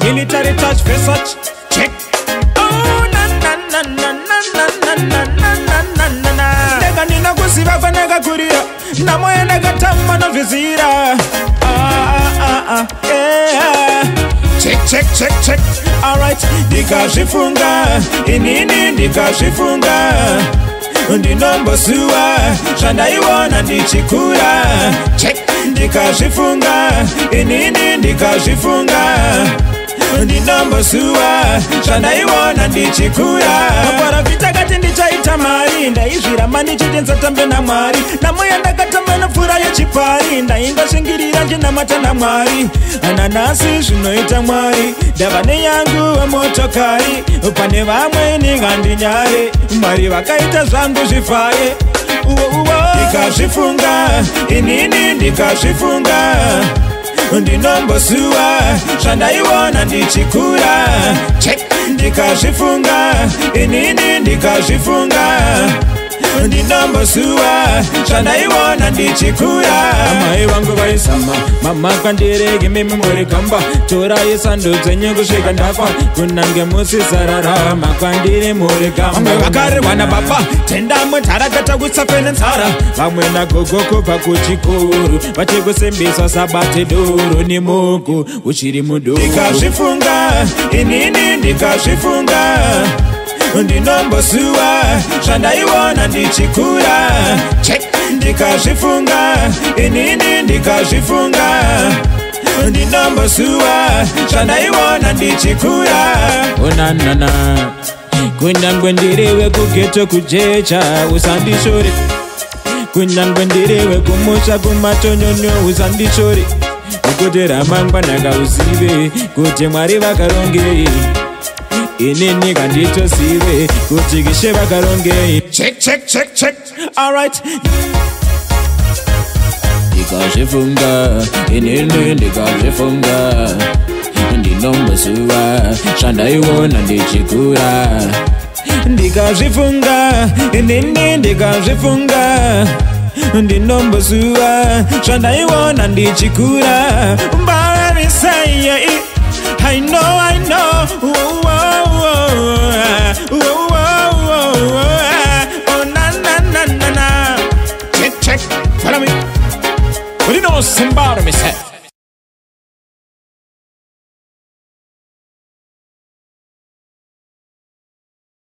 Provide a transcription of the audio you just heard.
military touch, face touch, check. Oh na na na na na na na na na na na na. Nega nina kusiba kwa nega kuria, na moyo nega tama na vizira. Yeah. Check check check check. Alright, ndikazifunga inini ndikazifunga. Ndinombosua zvandaiona ndichikura. Check ndikazifunga inini ndikazifunga. Ndinombosua zvandaiona ndichikura. Maparavita kati ndichaita mari, ndaizviramba ndichitenza tambe naMwari. Namoyo ndakatamba nepfura yechipari, ndaingashingirira ndinamata naMwari. Ananasi zvinoita Mwari, ndava neyangu wemotokari. Pane vamwe ningandinyare, Mwari vakaita zvangu zvifaye. Ndikazvifunga inini ndikazvifunga. Ndinombosua zvandaiona ndichikura. Check ndikazvifunga inini ndikazvifunga. Ndinombosua zvandaiona ndichikura. Amai vangu vaisama, mama kandirege mimi muri kamba. Torai sando dzenyu kusvika ndafa, kunange musisarara makwandiri muri kamba. Vamwe vakarirwa nababa, tendamwe tarakata kutsapene nzara. Vamwe nagogo kubva kuchikuru, vachikusembiswa sabate doro nemugu uchiri mudoro. Ndikazvifunga inini ndikazvifunga. Ndinombosua zvandaiona ndichikura. Check ndikazvifunga inini ndikazvifunga. Ndinombosua zvandaiona ndichikura. Onanana kunyange ndiriwe kugeto kujecha usandishore. Kunyange ndiriwe kumusha kumatonyonyo usandishore. Kuti ramangwana ngauzive kuti Mwari vakaronge. Inini kanditosive kuti kishe vakaronge. Check check check check. Alright. Ndikazvifunga inini ndikazvifunga. Ndinombosua zvandaiona ndichikura. Ndikazvifunga inini ndikazvifunga. Ndinombosua zvandaiona ndichikura. Mbaravisaya I know